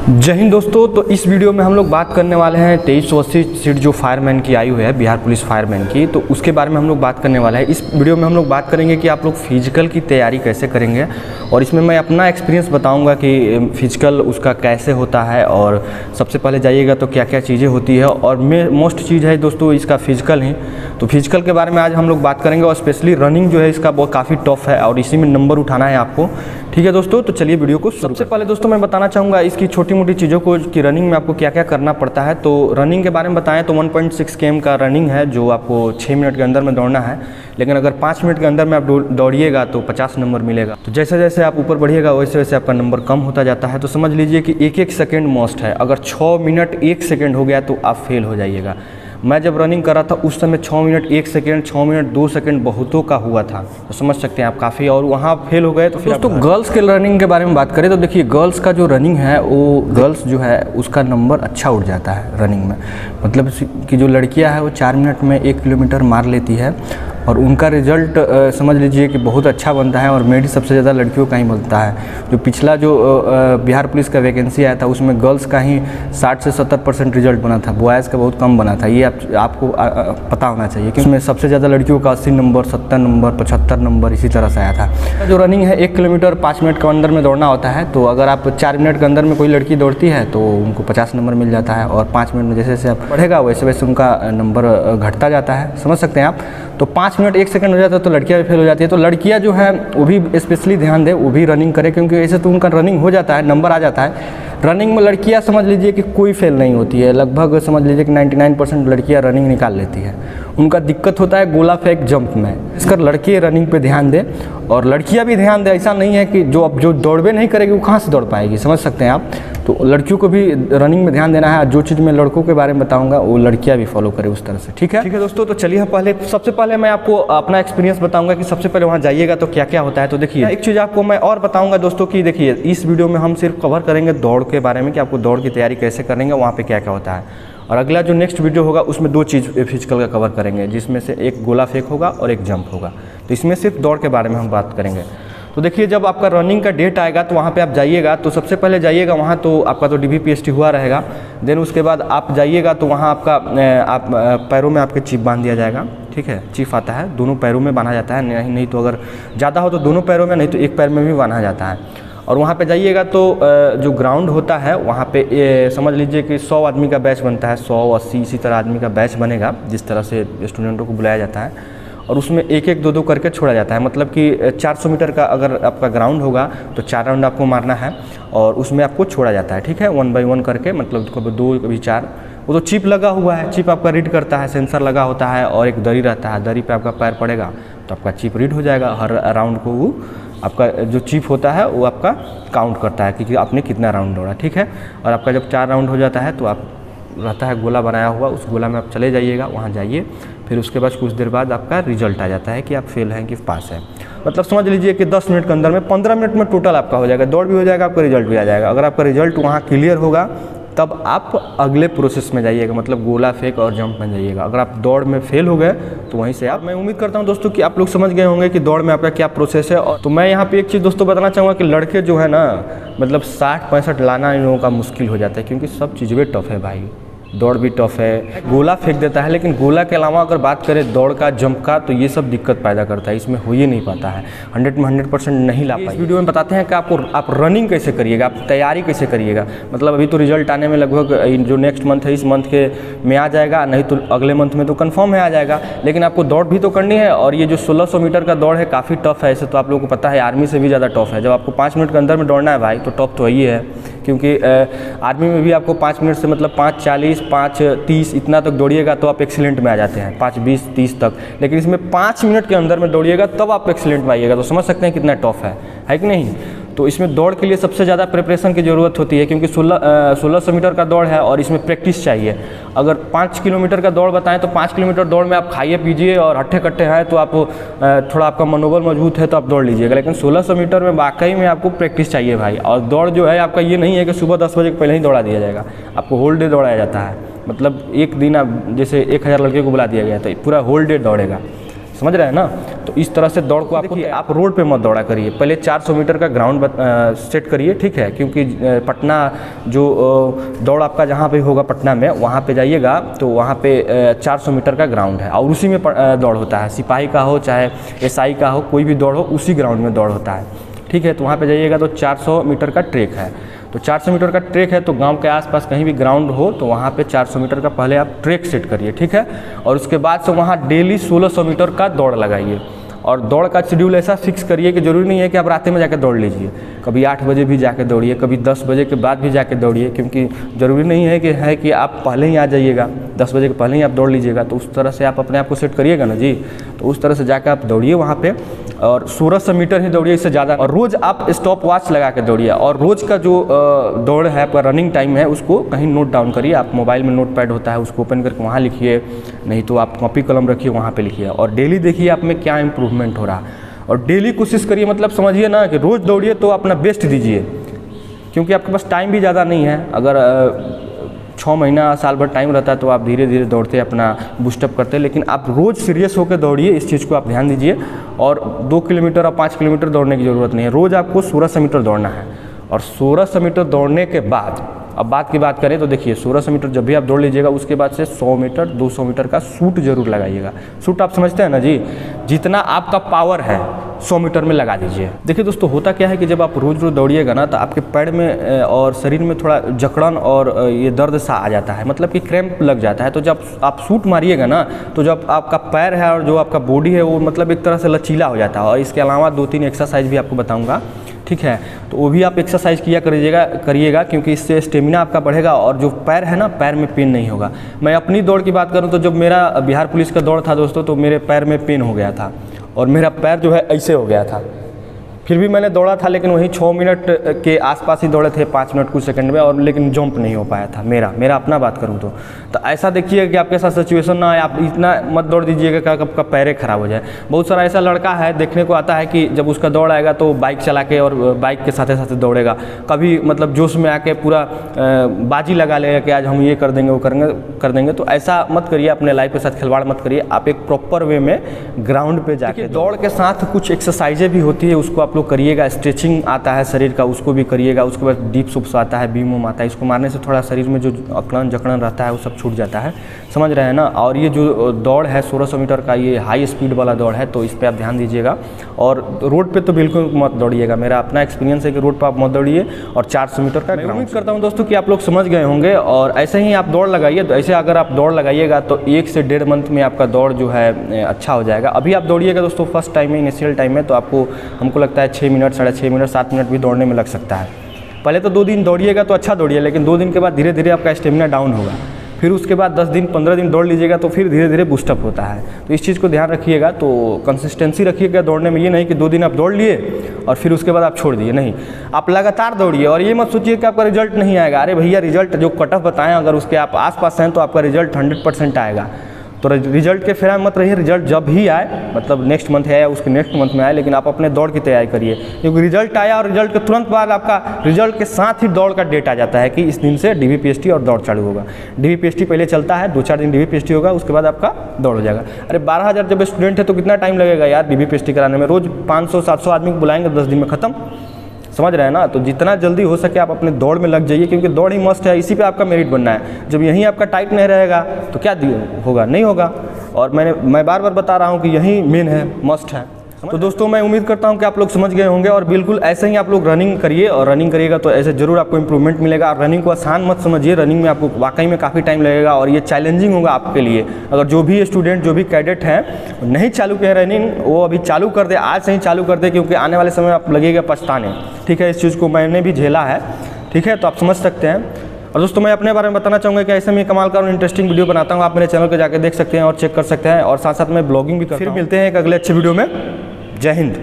जय हिंद दोस्तों। तो इस वीडियो में हम लोग बात करने वाले हैं 2380 सीट जो फायरमैन की आयु है, बिहार पुलिस फायरमैन की, तो उसके बारे में हम लोग बात करने वाले हैं। इस वीडियो में हम लोग बात करेंगे कि आप लोग फिजिकल की तैयारी कैसे करेंगे, और इसमें मैं अपना एक्सपीरियंस बताऊंगा कि फिजिकल उसका कैसे होता है, और सबसे पहले जाइएगा तो क्या क्या चीज़ें होती है, और मोस्ट चीज़ है दोस्तों इसका फिजिकल ही। तो फिजिकल के बारे में आज हम लोग बात करेंगे, और स्पेशली रनिंग जो है इसका बहुत काफ़ी टफ है, और इसी में नंबर उठाना है आपको। ठीक है दोस्तों, तो चलिए वीडियो को सबसे पहले दोस्तों मैं बताना चाहूँगा इसकी छोटी मोटी चीज़ों को कि रनिंग में आपको क्या क्या करना पड़ता है। तो रनिंग के बारे में बताएं तो 1.6 km का रनिंग है जो आपको 6 मिनट के अंदर में दौड़ना है, लेकिन अगर 5 मिनट के अंदर में आप दौड़िएगा तो 50 नंबर मिलेगा। तो जैसे जैसे आप ऊपर बढ़िएगा वैसे वैसे आपका नंबर कम होता जाता है। तो समझ लीजिए कि एक एक सेकेंड मस्ट है। अगर 6 मिनट 1 सेकेंड हो गया तो आप फेल हो जाइएगा। मैं जब रनिंग कर रहा था उस समय 6 मिनट 1 सेकेंड, 6 मिनट 2 सेकेंड बहुतों का हुआ था, तो समझ सकते हैं आप काफ़ी, और वहाँ फेल हो गए। तो फिर दोस्तों गर्ल्स के रनिंग के बारे में बात करें तो देखिए गर्ल्स का जो रनिंग है वो गर्ल्स जो है उसका नंबर अच्छा उठ जाता है रनिंग में। मतलब कि जो लड़कियां है वो 4 मिनट में 1 किलोमीटर मार लेती है, और उनका रिजल्ट समझ लीजिए कि बहुत अच्छा बनता है, और मेडी सबसे ज़्यादा लड़कियों का ही बनता है। जो पिछला जो बिहार पुलिस का वैकेंसी आया था उसमें गर्ल्स का ही 60 से 70% रिजल्ट बना था, बॉयज़ का बहुत कम बना था। ये आपको पता होना चाहिए कि उसमें सबसे ज़्यादा लड़कियों का 80 नंबर, 70 नंबर, 75 नंबर इसी तरह से आया था। जो रनिंग है 1 किलोमीटर 5 मिनट के अंदर में दौड़ना होता है। तो अगर आप 4 मिनट के अंदर में कोई लड़की दौड़ती है तो उनको 50 नंबर मिल जाता है, और 5 मिनट में जैसे जैसे आप बढ़ेगा वैसे वैसे उनका नंबर घटता जाता है, समझ सकते हैं आप। तो 5 मिनट 1 सेकंड हो जाता है तो लड़कियां भी फेल हो जाती है। तो लड़कियां जो है वो भी स्पेशली ध्यान दें, वो भी रनिंग करें, क्योंकि ऐसे तो उनका रनिंग हो जाता है, नंबर आ जाता है। रनिंग में लड़कियां समझ लीजिए कि कोई फेल नहीं होती है, लगभग समझ लीजिए कि 99% लड़कियां रनिंग निकाल लेती है। उनका दिक्कत होता है गोला फेंक जंप में। इसकर लड़के रनिंग पे ध्यान दें और लड़कियां भी ध्यान दें। ऐसा नहीं है कि जो दौड़बे नहीं करेगी वो कहाँ से दौड़ पाएगी, समझ सकते हैं आप। तो लड़कियों को भी रनिंग में ध्यान देना है। जो चीज़ मैं लड़कों के बारे में बताऊंगा वो लड़कियां भी फॉलो करें उस तरह से। ठीक है दोस्तों, तो चलिए सबसे पहले मैं आपको अपना एक्सपीरियंस बताऊंगा कि सबसे पहले वहाँ जाइएगा तो क्या क्या होता है। तो देखिए एक चीज़ आपको मैं और बताऊंगा दोस्तों कि देखिए इस वीडियो में हम सिर्फ कवर करेंगे दौड़ के बारे में, कि आपको दौड़ की तैयारी कैसे करेंगे, वहाँ पर क्या क्या होता है। और अगला जो नेक्स्ट वीडियो होगा उसमें 2 चीज़ फिजिकल का कवर करेंगे, जिसमें से एक गोला फेंक होगा और एक जंप होगा। तो इसमें सिर्फ दौड़ के बारे में हम बात करेंगे। तो देखिए जब आपका रनिंग का डेट आएगा तो वहाँ पे आप जाइएगा, तो सबसे पहले जाइएगा वहाँ, तो आपका तो DVPST हुआ रहेगा। देन उसके बाद आप जाइएगा तो वहाँ आपका आप पैरों में आपके चिप बांध दिया जाएगा। ठीक है, चिप आता है, दोनों पैरों में बांधा जाता है, नहीं तो अगर ज़्यादा हो तो दोनों पैरों में, नहीं तो एक पैर में भी बांधा जाता है। और वहाँ पे जाइएगा तो जो ग्राउंड होता है वहाँ पे समझ लीजिए कि 100 आदमी का बैच बनता है, 100, 80 इसी तरह आदमी का बैच बनेगा, जिस तरह से स्टूडेंटों को बुलाया जाता है। और उसमें एक एक 2-2 करके छोड़ा जाता है। मतलब कि 400 मीटर का अगर आपका ग्राउंड होगा तो 4 राउंड आपको मारना है, और उसमें आपको छोड़ा जाता है। ठीक है, 1 बाई 1 करके, मतलब कभी 2 कभी 4। वो तो चिप लगा हुआ है, चिप आपका रीड करता है, सेंसर लगा होता है, और एक दरी रहता है, दरी पे आपका पैर पड़ेगा तो आपका चिप रीड हो जाएगा। हर राउंड को वो आपका जो चिप होता है वो आपका काउंट करता है कि आपने कितना राउंड दौड़ा। ठीक है, और आपका जब 4 राउंड हो जाता है तो आप रहता है गोला बनाया हुआ, उस गोला में आप चले जाइएगा, वहाँ जाइए। फिर उसके बाद कुछ देर बाद आपका रिजल्ट आ जाता है कि आप फेल हैं कि पास हैं। मतलब समझ लीजिए कि 10 मिनट के अंदर में 15 मिनट में टोटल आपका हो जाएगा, दौड़ भी हो जाएगा, आपका रिजल्ट भी आ जाएगा। अगर आपका रिजल्ट वहाँ क्लियर होगा तब आप अगले प्रोसेस में जाइएगा, मतलब गोला फेंक और जंप में जाइएगा। अगर आप दौड़ में फेल हो गए तो वहीं से आप, मैं उम्मीद करता हूं दोस्तों कि आप लोग समझ गए होंगे कि दौड़ में आपका क्या प्रोसेस है। और तो मैं यहाँ पे एक चीज़ दोस्तों बताना चाहूँगा कि लड़के जो है ना, मतलब 60-65 लाना इन लोगों का मुश्किल हो जाता है, क्योंकि सब चीज़ भी टफ है भाई। दौड़ भी टफ है, गोला फेंक देता है, लेकिन गोला के अलावा अगर बात करें दौड़ का, जंप का, तो ये सब दिक्कत पैदा करता है, इसमें हो ही नहीं पाता है, 100 में 100% नहीं ला पाएगा। इस वीडियो में बताते हैं कि आप रनिंग कैसे करिएगा, आप तैयारी कैसे करिएगा। मतलब अभी तो रिजल्ट आने में लगभग जो नेक्स्ट मंथ है इस मंथ के में आ जाएगा, नहीं तो अगले मंथ में तो कन्फर्म है आ जाएगा, लेकिन आपको दौड़ भी तो करनी है। और ये जो 1600 मीटर का दौड़ है काफ़ी टफ है, ऐसे तो आप लोगों को पता है, आर्मी से भी ज़्यादा टफ है। जब आपको 5 मिनट के अंदर में दौड़ना है भाई तो टफ तो यही है, क्योंकि आर्मी में भी आपको 5 मिनट से मतलब 5:40, 5:30 इतना तक दौड़िएगा तो आप एक्सीलेंट में आ जाते हैं, 5:20, 30 तक। लेकिन इसमें 5 मिनट के अंदर में दौड़िएगा तब आप एक्सीलेंट में आइएगा, तो समझ सकते हैं कितना टफ है कि नहीं। तो इसमें दौड़ के लिए सबसे ज़्यादा प्रिपरेशन की ज़रूरत होती है, क्योंकि 1600 मीटर का दौड़ है और इसमें प्रैक्टिस चाहिए। अगर 5 किलोमीटर का दौड़ बताएं तो 5 किलोमीटर दौड़ में आप खाइए पीजिए और हट्टे कट्टे हैं तो आप थोड़ा आपका मनोबल मजबूत है तो आप दौड़ लीजिएगा। लेकिन 1600 मीटर में वाकई में आपको प्रैक्टिस चाहिए भाई। और दौड़ जो है आपका ये नहीं है कि सुबह 10 बजे पहले ही दौड़ा दिया जाएगा, आपको होल डे दौड़ाया जाता है। मतलब एक दिन आप जैसे 1000 लड़के को बुला दिया गया तो पूरा होल डे दौड़ेगा। समझ रहे हैं ना। तो इस तरह से दौड़ को आपको, आप रोड पे मत दौड़ा करिए, पहले 400 मीटर का ग्राउंड सेट करिए, ठीक है। क्योंकि पटना जो दौड़ आपका जहाँ पे होगा पटना में, वहाँ पे जाइएगा तो वहाँ पे 400 मीटर का ग्राउंड है और उसी में दौड़ होता है। सिपाही का हो चाहे एसआई का हो, कोई भी दौड़ हो उसी ग्राउंड में दौड़ होता है, ठीक है। तो वहाँ पे जाइएगा तो 400 मीटर का ट्रैक है। तो 400 मीटर का ट्रैक है तो गांव के आसपास कहीं भी ग्राउंड हो तो वहाँ पे 400 मीटर का पहले आप ट्रैक सेट करिए, ठीक है। और उसके बाद से वहाँ डेली 1600 मीटर का दौड़ लगाइए। और दौड़ का शेड्यूल ऐसा फिक्स करिए कि ज़रूरी नहीं है कि आप रात में जाकर दौड़ लीजिए, कभी 8 बजे भी जाकर दौड़िए, कभी 10 बजे के बाद भी जाकर दौड़िए, क्योंकि ज़रूरी नहीं है कि आप पहले ही आ जाइएगा, 10 बजे के पहले ही आप दौड़ लीजिएगा। तो उस तरह से आप अपने आप को सेट करिएगा ना जी। तो उस तरह से जाकर आप दौड़िए वहाँ पे, और 1600 मीटर ही दौड़िए, इससे ज़्यादा। और रोज़ आप स्टॉप वॉच लगा के दौड़िए, और रोज़ का जो दौड़ है आपका रनिंग टाइम है उसको कहीं नोट डाउन करिए। आप मोबाइल में नोट पैड होता है उसको ओपन करके वहाँ लिखिए, नहीं तो आप कॉपी कलम रखिए वहाँ पे लिखिए, और डेली देखिए आप में क्या इंप्रूवमेंट हो रहा है। और डेली कोशिश करिए, मतलब समझिए ना कि रोज़ दौड़िए तो अपना बेस्ट दीजिए, क्योंकि आपके पास टाइम भी ज़्यादा नहीं है। अगर 6 महीना साल भर टाइम रहता है तो आप धीरे धीरे दौड़ते अपना बूस्टअप करते, लेकिन आप रोज़ सीरियस होकर दौड़िए, इस चीज़ को आप ध्यान दीजिए। और 2 किलोमीटर और 5 किलोमीटर दौड़ने की ज़रूरत नहीं है, रोज़ आपको 1600 मीटर दौड़ना है। और 1600 मीटर दौड़ने के बाद अब बात करें तो देखिए 1600 मीटर जब भी आप दौड़ लीजिएगा उसके बाद से 100 मीटर 200 मीटर का सूट जरूर लगाइएगा। सूट आप समझते हैं ना जी, जितना आपका पावर है 100 मीटर में लगा दीजिए। देखिए दोस्तों, होता क्या है कि जब आप रोज़ दौड़िएगा ना तो आपके पैर में और शरीर में थोड़ा जकड़न और ये दर्द सा आ जाता है, मतलब कि क्रैम्प लग जाता है। तो जब आप सूट मारिएगा ना तो जब आपका पैर है और जो आपका बॉडी है वो मतलब एक तरह से लचीला हो जाता है। और इसके अलावा 2-3 एक्सरसाइज भी आपको बताऊँगा, ठीक है। तो वो भी आप एक्सरसाइज किया करिएगा, क्योंकि इससे स्टेमिना आपका बढ़ेगा और जो पैर है ना, पैर में पेन नहीं होगा। मैं अपनी दौड़ की बात करूं तो जब मेरा बिहार पुलिस का दौड़ था दोस्तों, तो मेरे पैर में पेन हो गया था और मेरा पैर जो है ऐसे हो गया था। फिर भी मैंने दौड़ा था, लेकिन वही 6 मिनट के आसपास ही दौड़े थे, 5 मिनट कुछ सेकंड में, और लेकिन जंप नहीं हो पाया था मेरा अपना बात करूं तो ऐसा देखिए कि आपके साथ सिचुएशन ना आए, आप इतना मत दौड़ दीजिएगा कि आपका पैर खराब हो जाए। बहुत सारा ऐसा लड़का है देखने को आता है कि जब उसका दौड़ आएगा तो बाइक चला के और बाइक के साथ साथ दौड़ेगा, कभी मतलब जोश में आके पूरा बाजी लगा लेगा कि आज हम ये कर देंगे वो कर देंगे। तो ऐसा मत करिए, अपने लाइफ के साथ खिलवाड़ मत करिए। आप एक प्रॉपर वे में ग्राउंड पे जाके दौड़ के साथ कुछ एक्सरसाइजें भी होती है, उसको आप लोग करिएगा। स्ट्रेचिंग आता है शरीर का, उसको भी करिएगा। उसके बाद डीप सुप्स आता है, बीम आता है, इसको मारने से थोड़ा शरीर में जो अकड़न जकड़न रहता है वो सब छूट जाता है, समझ रहे हैं ना। और ये जो दौड़ है 1600 मीटर का, ये हाई स्पीड वाला दौड़ है, तो इस पर आप ध्यान दीजिएगा। और रोड पे तो बिल्कुल मत दौड़िएगा, मेरा अपना एक्सपीरियंस है कि रोड पर आप मत दौड़िए। और 400 मीटर का मैं उम्मीद करता हूँ दोस्तों कि आप लोग समझ गए होंगे, और ऐसे ही आप दौड़ लगाइए। तो ऐसे अगर आप दौड़ लगाइएगा तो 1 से 1.5 मंथ में आपका दौड़ जो है अच्छा हो जाएगा। अभी आप दौड़िएगा दोस्तों फर्स्ट टाइम में, इनिशियल टाइम में, तो आपको हमको लगता है 6 मिनट 6.5 मिनट 7 मिनट भी दौड़ने में लग सकता है। पहले तो 2 दिन दौड़िएगा तो अच्छा दौड़िए, लेकिन 2 दिन के बाद धीरे धीरे आपका स्टेमिना डाउन होगा। फिर उसके बाद 10 दिन 15 दिन दौड़ लीजिएगा तो फिर धीरे धीरे बूस्टअप होता है। तो इस चीज़ को ध्यान रखिएगा। तो कंसिस्टेंसी रखिएगा दौड़ने में, ये नहीं कि 2 दिन आप दौड़ लिए और फिर उसके बाद आप छोड़ दिए, नहीं, आप लगातार दौड़िए। और ये मत सोचिए कि आपका रिजल्ट नहीं आएगा। अरे भैया, रिजल्ट जो कट ऑफ बताएं अगर उसके आप आसपास हैं तो आपका रिजल्ट 100% आएगा। तो रिजल्ट के फेरा मत रहिए, रिजल्ट जब ही आए, मतलब नेक्स्ट मंथ है या उसके नेक्स्ट मंथ में आए, लेकिन आप अपने दौड़ की तैयारी करिए। क्योंकि रिजल्ट आया और रिजल्ट के तुरंत बाद आपका रिजल्ट के साथ ही दौड़ का डेट आ जाता है कि इस दिन से DVPST और दौड़ चालू होगा। DVPST पहले चलता है, 2-4 दिन DVPST होगा, उसके बाद आपका दौड़ हो जाएगा। अरे 12,000 जब स्टूडेंट है तो कितना टाइम लगेगा यार DVPST कराने में? रोज़ 500-700 आदमी को बुलाएंगे, 10 दिन में ख़त्म, समझ रहे हैं ना। तो जितना जल्दी हो सके आप अपने दौड़ में लग जाइए, क्योंकि दौड़ ही मस्ट है, इसी पे आपका मेरिट बनना है। जब यहीं आपका टाइट नहीं रहेगा तो क्या होगा? नहीं होगा। और मैं बार बार बता रहा हूँ कि यही मेन है, मस्ट है। तो दोस्तों, मैं उम्मीद करता हूँ कि आप लोग समझ गए होंगे, और बिल्कुल ऐसे ही आप लोग रनिंग करिए, और रनिंग करिएगा तो ऐसे जरूर आपको इंप्रूवमेंट मिलेगा। और रनिंग को आसान मत समझिए, रनिंग में आपको वाकई में काफ़ी टाइम लगेगा और ये चैलेंजिंग होगा आपके लिए। अगर जो भी स्टूडेंट, जो भी कैडेट हैं नहीं चालू किए रनिंग, वो अभी चालू कर दे, आज से ही चालू कर दे, क्योंकि आने वाले समय आप लगेगा पछताने, ठीक है। इस चीज़ को मैंने भी झेला है, ठीक है, तो आप समझ सकते हैं। और दोस्तों, मैं अपने बारे में बताना चाहूँगा कि ऐसे मैं कमाल का और इंटरेस्टिंग वीडियो बनाता हूँ, आप मेरे चैनल पर जाकर देख सकते हैं और चेक कर सकते हैं, और साथ साथ मैं ब्लॉगिंग भी करता हूँ। फिर मिलते हैं एक अगले अच्छे वीडियो में। जय हिंद।